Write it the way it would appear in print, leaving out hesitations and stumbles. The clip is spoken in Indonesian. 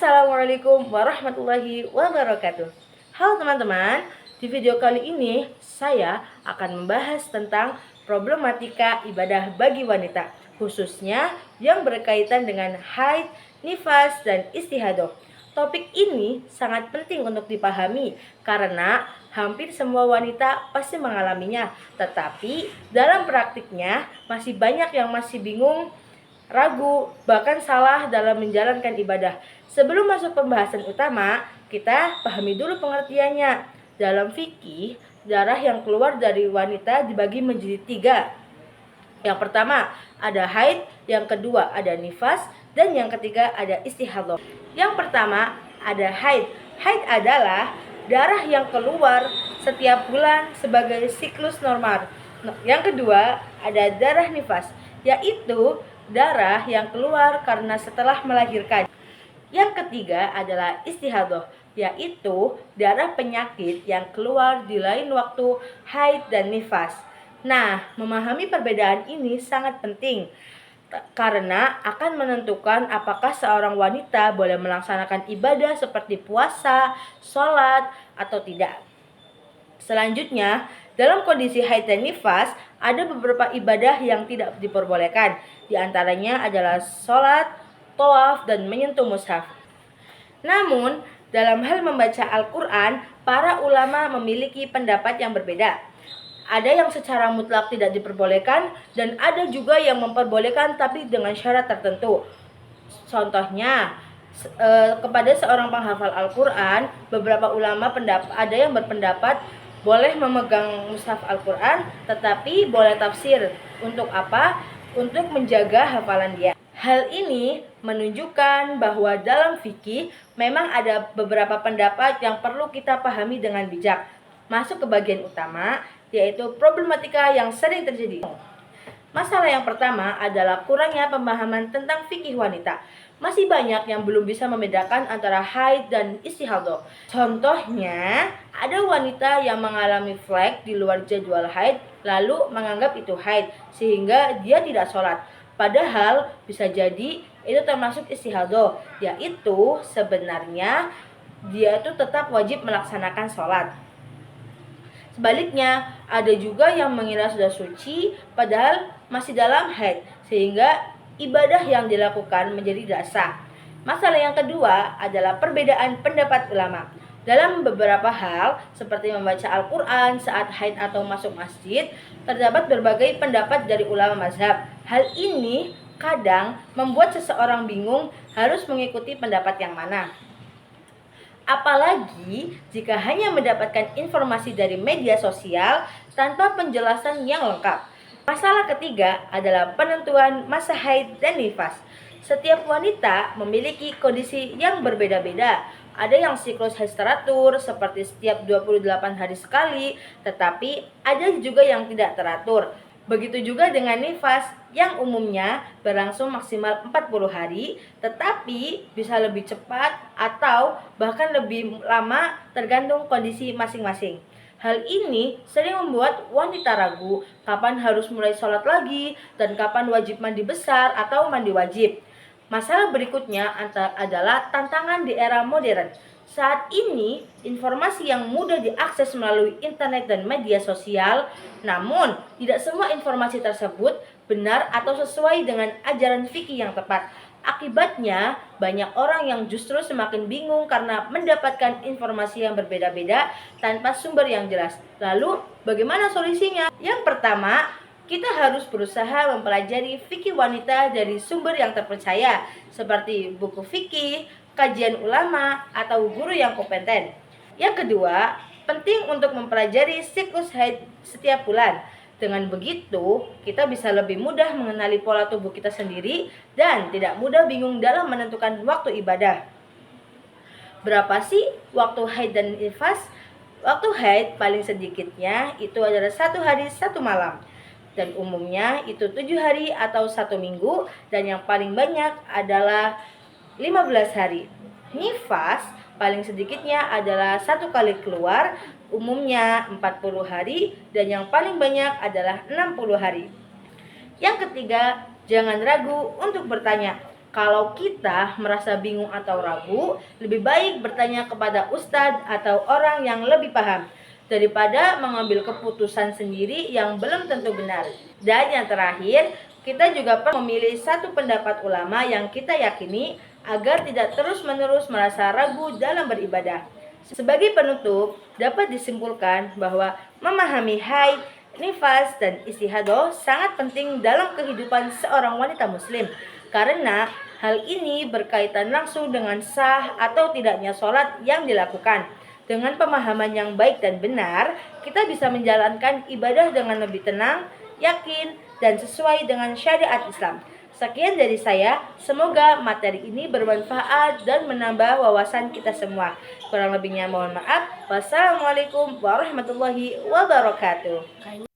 Assalamualaikum warahmatullahi wabarakatuh. Halo teman-teman, di video kali ini saya akan membahas tentang problematika ibadah bagi wanita, khususnya yang berkaitan dengan haid, nifas, dan istihadah. Topik ini sangat penting untuk dipahami karena hampir semua wanita pasti mengalaminya, tetapi dalam praktiknya masih banyak yang masih bingung, ragu, bahkan salah dalam menjalankan ibadah. Sebelum masuk pembahasan utama, kita pahami dulu pengertiannya. Dalam fikih, darah yang keluar dari wanita dibagi menjadi 3. Yang pertama ada haid, yang kedua ada nifas, dan yang ketiga ada istihadah. Yang pertama ada haid. Haid adalah darah yang keluar setiap bulan sebagai siklus normal. Yang kedua ada darah nifas, yaitu darah yang keluar karena setelah melahirkan. Yang ketiga adalah istihadah, yaitu darah penyakit yang keluar di lain waktu haid dan nifas. Nah, memahami perbedaan ini sangat penting karena akan menentukan apakah seorang wanita boleh melaksanakan ibadah seperti puasa, sholat, atau tidak. Selanjutnya, dalam kondisi haid dan nifas, ada beberapa ibadah yang tidak diperbolehkan. Di antaranya adalah sholat, tawaf, dan menyentuh mushaf. Namun, dalam hal membaca Al-Quran, para ulama memiliki pendapat yang berbeda. Ada yang secara mutlak tidak diperbolehkan, dan ada juga yang memperbolehkan tapi dengan syarat tertentu. Contohnya, kepada seorang penghafal Al-Quran, beberapa ulama ada yang berpendapat boleh memegang mushaf Al-Quran, tetapi boleh tafsir. Untuk apa? Untuk menjaga hafalan dia. Hal ini menunjukkan bahwa dalam fikih memang ada beberapa pendapat yang perlu kita pahami dengan bijak. Masuk ke bagian utama, yaitu problematika yang sering terjadi. Masalah yang pertama adalah kurangnya pemahaman tentang fikih wanita. Masih banyak yang belum bisa membedakan antara haid dan istihadah. Contohnya, ada wanita yang mengalami flek di luar jadwal haid lalu menganggap itu haid sehingga dia tidak sholat. Padahal bisa jadi itu termasuk istihadah, yaitu sebenarnya dia itu tetap wajib melaksanakan sholat. Sebaliknya, ada juga yang mengira sudah suci padahal masih dalam haid, sehingga ibadah yang dilakukan menjadi tidak sah. Masalah yang kedua adalah perbedaan pendapat ulama. Dalam beberapa hal, seperti membaca Al-Quran saat haid atau masuk masjid, terdapat berbagai pendapat dari ulama mazhab. Hal ini kadang membuat seseorang bingung harus mengikuti pendapat yang mana. Apalagi jika hanya mendapatkan informasi dari media sosial tanpa penjelasan yang lengkap. Masalah ketiga adalah penentuan masa haid dan nifas. Setiap wanita memiliki kondisi yang berbeda-beda. Ada yang siklus haid teratur seperti setiap 28 hari sekali, tetapi ada juga yang tidak teratur. Begitu juga dengan nifas yang umumnya berlangsung maksimal 40 hari, tetapi bisa lebih cepat atau bahkan lebih lama tergantung kondisi masing-masing. Hal ini sering membuat wanita ragu kapan harus mulai sholat lagi dan kapan wajib mandi besar atau mandi wajib. Masalah berikutnya adalah tantangan di era modern. Saat ini, informasi yang mudah diakses melalui internet dan media sosial, namun tidak semua informasi tersebut benar atau sesuai dengan ajaran fikih yang tepat. Akibatnya, banyak orang yang justru semakin bingung karena mendapatkan informasi yang berbeda-beda tanpa sumber yang jelas. Lalu, bagaimana solusinya? Yang pertama, kita harus berusaha mempelajari fikih wanita dari sumber yang terpercaya, seperti buku fikih, kajian ulama, atau guru yang kompeten. Yang kedua, penting untuk mempelajari siklus haid setiap bulan. Dengan begitu, kita bisa lebih mudah mengenali pola tubuh kita sendiri dan tidak mudah bingung dalam menentukan waktu ibadah. Berapa sih waktu haid dan nifas? Waktu haid paling sedikitnya itu adalah 1 hari 1 malam. Dan umumnya itu 7 hari atau 1 minggu, dan yang paling banyak adalah 15 hari. Nifas paling sedikitnya adalah 1 kali keluar, umumnya 40 hari, dan yang paling banyak adalah 60 hari. Yang ketiga, jangan ragu untuk bertanya. Kalau kita merasa bingung atau ragu, lebih baik bertanya kepada ustadz atau orang yang lebih paham daripada mengambil keputusan sendiri yang belum tentu benar. Dan yang terakhir, kita juga perlu memilih satu pendapat ulama yang kita yakini agar tidak terus-menerus merasa ragu dalam beribadah. Sebagai penutup, dapat disimpulkan bahwa memahami haid, nifas, dan istihadah sangat penting dalam kehidupan seorang wanita muslim karena hal ini berkaitan langsung dengan sah atau tidaknya sholat yang dilakukan. Dengan pemahaman yang baik dan benar, kita bisa menjalankan ibadah dengan lebih tenang, yakin, dan sesuai dengan syariat Islam. Sekian dari saya, semoga materi ini bermanfaat dan menambah wawasan kita semua. Kurang lebihnya mohon maaf. Wassalamualaikum warahmatullahi wabarakatuh.